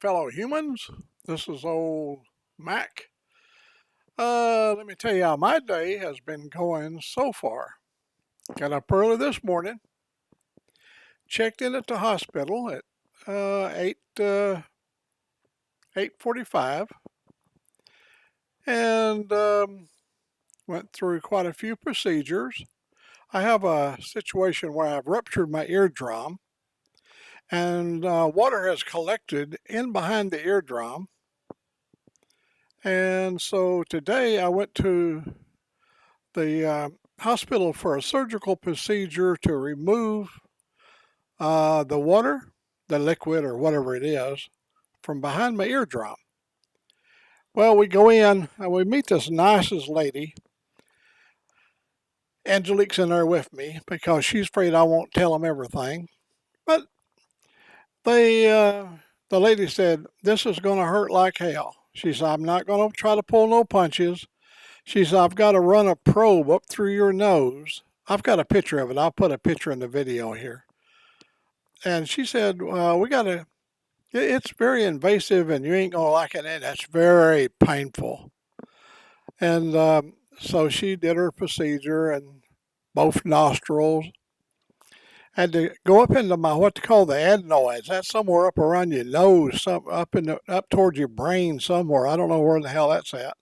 fellow humans. This is old Mac. Let me tell you how my day has been going so far. Got up early this morning, checked in at the hospital at 8:45, and went through quite a few procedures. I have a situation where I've ruptured my eardrum, and water has collected in behind the eardrum. And so today I went to the hospital for a surgical procedure to remove the water, the liquid, or whatever it is, from behind my eardrum. Well, we go in and we meet this nicest lady. Angelique's in there with me because she's afraid I won't tell them everything. But the lady said, "This is going to hurt like hell." She said, "I'm not going to try to pull no punches." She said, "I've got to run a probe up through your nose." I've got a picture of it. I'll put a picture in the video here. And she said, "We got to, it's very invasive and you ain't going to like it. And it's very painful." And so she did her procedure and both nostrils. Had to go up into my what they call the adenoids. That's somewhere up around your nose, up towards your brain somewhere. I don't know where the hell that's at.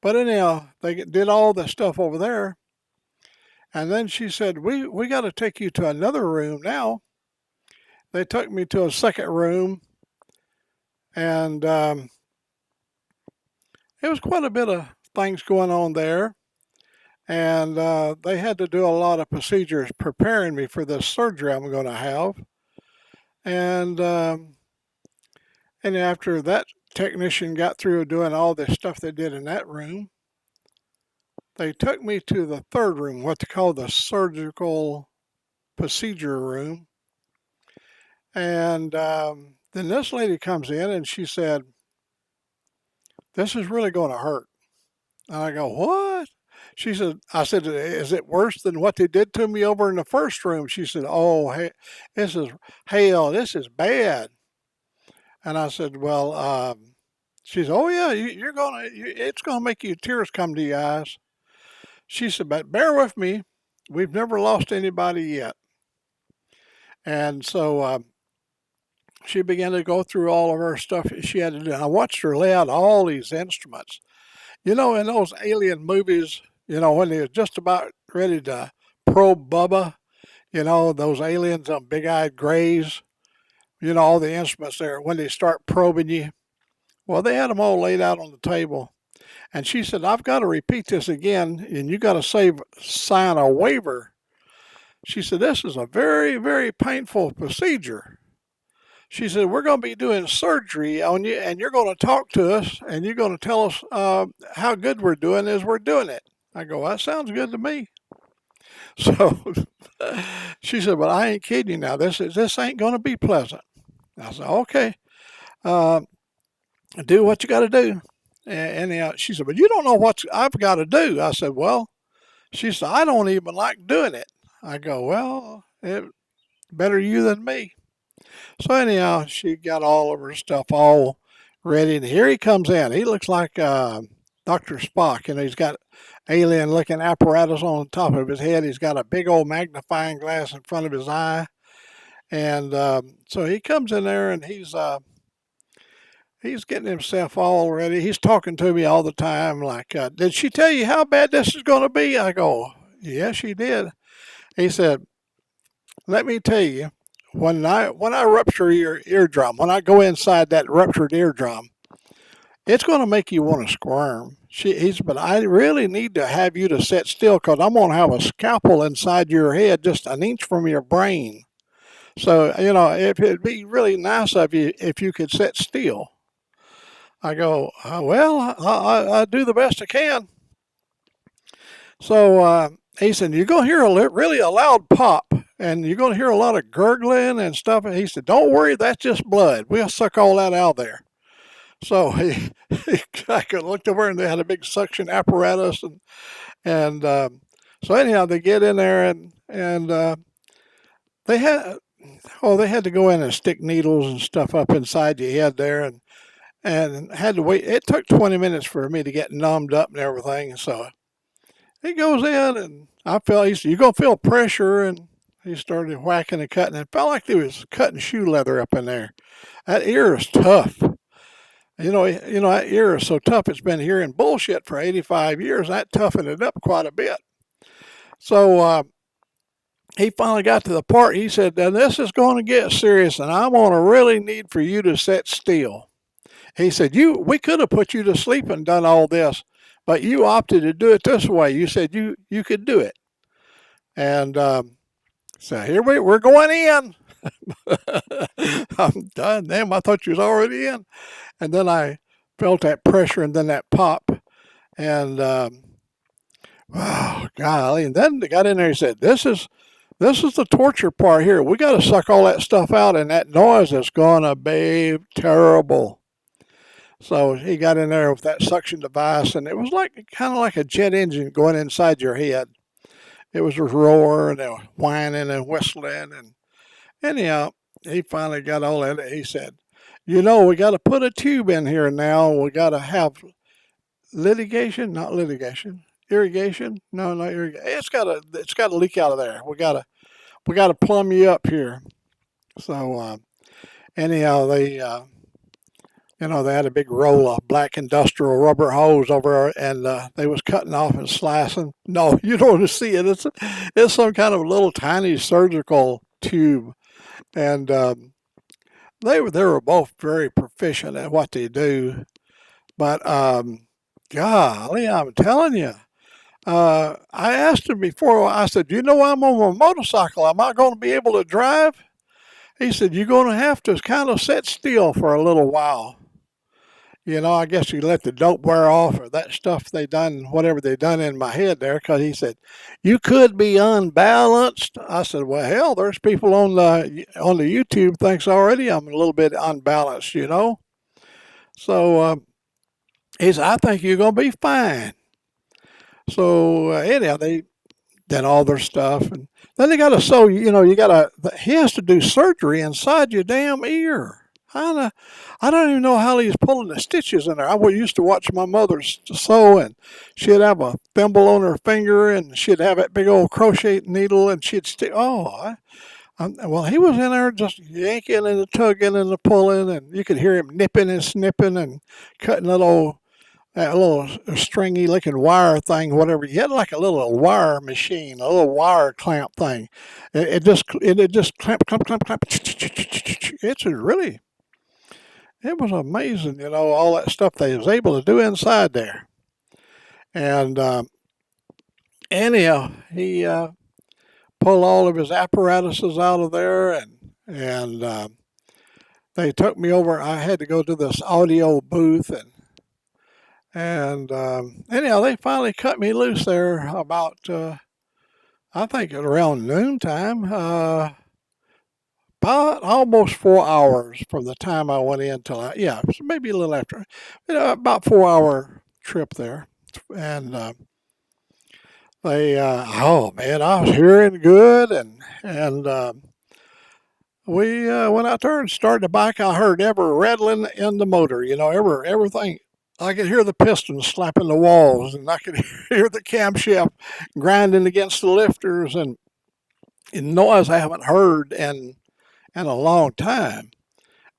But anyhow, they did all the stuff over there. And then she said, we got to take you to another room now. They took me to a second room, and it was quite a bit of things going on there. And they had to do a lot of procedures preparing me for this surgery I'm going to have. And after that technician got through doing all the stuff they did in that room, they took me to the third room, what they call the surgical procedure room. And then this lady comes in and she said, "This is really going to hurt." And I go, "What?" I said, "Is it worse than what they did to me over in the first room?" She said, "Oh, hey, this is hell. This is bad." And I said, "Well," she said, "Oh yeah, it's gonna make you tears come to your eyes." She said, "But bear with me. We've never lost anybody yet." And so she began to go through all of her stuff she had to do. I watched her lay out all these instruments. In those alien movies, when they're just about ready to probe Bubba, those aliens on big-eyed grays, all the instruments there, when they start probing you. Well, they had them all laid out on the table. And she said, "I've got to repeat this again, and you got to sign a waiver." She said, "This is a very, very painful procedure." She said, "We're going to be doing surgery on you, and you're going to talk to us, and you're going to tell us how good we're doing as we're doing it." I go, "That sounds good to me." So she said, "But I ain't kidding you now. This ain't going to be pleasant." I said, "Okay, do what you got to do." And she said, "But you don't know what I've got to do." I said, "Well," she said, "I don't even like doing it." I go, "Well, better you than me." So anyhow, she got all of her stuff all ready, and here he comes in. He looks like Dr. Spock, he's got alien-looking apparatus on the top of his head. He's got a big old magnifying glass in front of his eye, and so he comes in there, and he's getting himself all ready. He's talking to me all the time, like, "Did she tell you how bad this is going to be?" I go, "Yeah, she did." He said, "Let me tell you, when I rupture your eardrum, when I go inside that ruptured eardrum, it's going to make you want to squirm." But I really need to have you to sit still because I'm going to have a scalpel inside your head just an inch from your brain. So, if it'd be really nice of you if you could sit still." I go, "Well, I do the best I can." So he said, "You're going to hear really a loud pop, and you're going to hear a lot of gurgling and stuff." And he said, "Don't worry, that's just blood. We'll suck all that out of there." So I looked over and they had a big suction apparatus, and so anyhow they get in there and they had oh, they had to go in and stick needles and stuff up inside your head there, and had to wait. It took 20 minutes for me to get numbed up and everything. And so he goes in, and I felt, he said, "You're gonna feel pressure," and he started whacking and cutting. It felt like he was cutting shoe leather up in there. That ear is tough. That ear is so tough. It's been hearing bullshit for 85 years. That toughened it up quite a bit. So he finally got to the part. He said, "Now this is going to get serious, and I'm going to really need for you to sit still." He said, we could have put you to sleep and done all this, but you opted to do it this way. You said you could do it." And so here we're going in. I'm done. Damn, I thought you was already in. And then I felt that pressure and then that pop. And oh golly. And then they got in there and said, this is the torture part here. We got to suck all that stuff out, and that noise is gonna be terrible. So he got in there with that suction device, and it was like kind of like a jet engine going inside your head. It was just roaring and whining and whistling. And anyhow, he finally got all that. He said, we got to put a tube in here now. We got to have not litigation, irrigation. No, not irrigation. It's got to leak out of there. We got to plumb you up here. So anyhow, they had a big roll of black industrial rubber hose over there, and they was cutting off and slicing. No, you don't see it. It's some kind of little tiny surgical tube, and they were both very proficient at what they do. But golly, I'm telling you, I asked him before. I said, I'm on a motorcycle. Am I going to be able to drive? He said, "You're going to have to kind of sit still for a little while. I guess you let the dope wear off or that stuff whatever they done in my head there." Because he said, "You could be unbalanced." I said, "Well, hell, there's people on the YouTube thinks already I'm a little bit unbalanced. So he said, "I think you're going to be fine." So anyhow, they did all their stuff, and then they got to sew. He has to do surgery inside your damn ear. I don't even know how he's pulling the stitches in there. I used to watch my mother sew, and she'd have a thimble on her finger, and she'd have that big old crochet needle, and she'd stick. Well, he was in there just yanking and tugging and pulling, and you could hear him nipping and snipping and cutting that little stringy looking wire thing, whatever. He had like a little wire machine, a little wire clamp thing. It just clamp, clamp, clamp, clamp. It was amazing, all that stuff they was able to do inside there. And anyhow, he pulled all of his apparatuses out of there, and they took me over. I had to go to this audio booth, and anyhow, they finally cut me loose there about I think around noontime. About almost 4 hours from the time I went in till maybe a little after, about 4 hour trip there, and oh man, I was hearing good, and we went out there and started the bike. I heard every rattling in the motor, everything. I could hear the pistons slapping the walls, and I could hear the camshaft grinding against the lifters, and noise I haven't heard in a long time.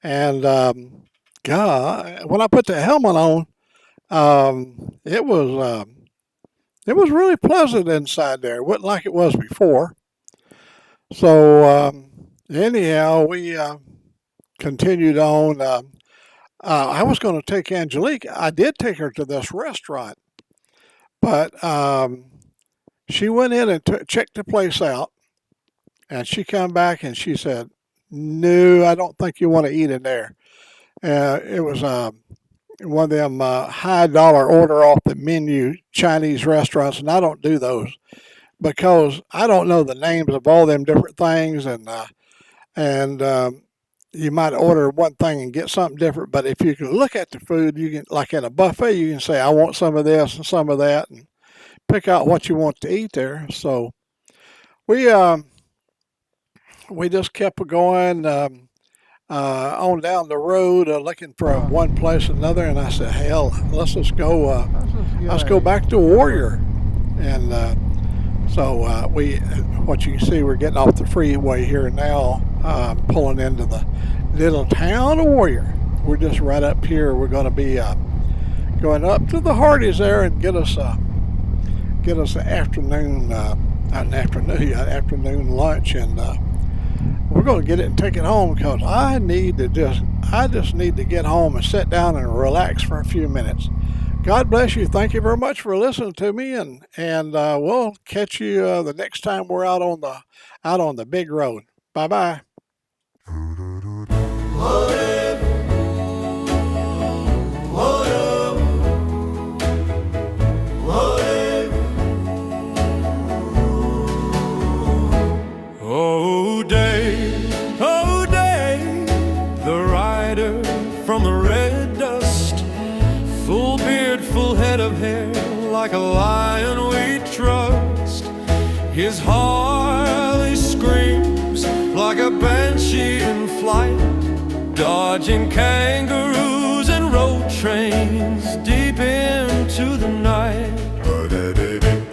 And God, when I put the helmet on, it was really pleasant inside there. It wasn't like it was before. So anyhow, we continued on. I was going to take Angelique. I did take her to this restaurant, but she went in and checked the place out, and she come back and she said, "No, I don't think you want to eat in there." It was one of them high dollar order off the menu Chinese restaurants, and I don't do those because I don't know the names of all them different things, and you might order one thing and get something different. But if you can look at the food, you can, like at a buffet, you can say, "I want some of this and some of that," and pick out what you want to eat there. So we we just kept going on down the road looking for one place or another, and I said, hell, let's just go. Let's go back to Warrior. And what you can see, we're getting off the freeway here now, pulling into the little town of Warrior. We're just right up here. We're going to be going up to the Hardee's there and get us an afternoon, afternoon lunch, and we're going to get it and take it home because I just need to get home and sit down and relax for a few minutes. God bless you. Thank you very much for listening to me, and we'll catch you the next time we're out on the big road. Bye bye. Oh day, the rider from the red dust, full beard, full head of hair, like a lion we trust. His Harley screams like a banshee in flight, dodging kangaroos and road trains deep into the night. Oh day, baby,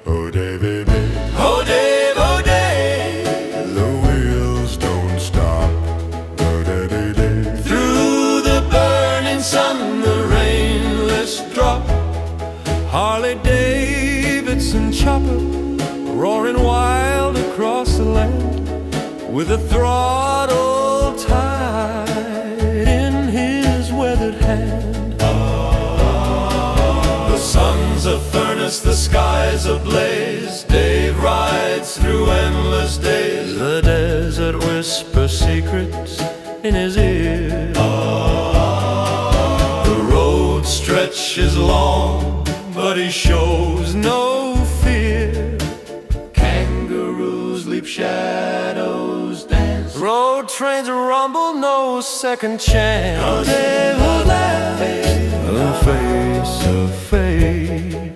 oh day, baby, oh day, oh day, the wheels don't stop. Oh day, baby, through the burning sun, the rainless drop. Harley Davidson chopper roaring wild across the land, with a throttle tight in his weathered hand. The sun's a furnace, the sky's ablaze. Dave rides through endless days. The desert whispers secrets in his ear. The road stretches long, but he shows no fear. Kangaroos leap, shadows dance, road trains rumble, no second chance. They will laugh, the face of fate.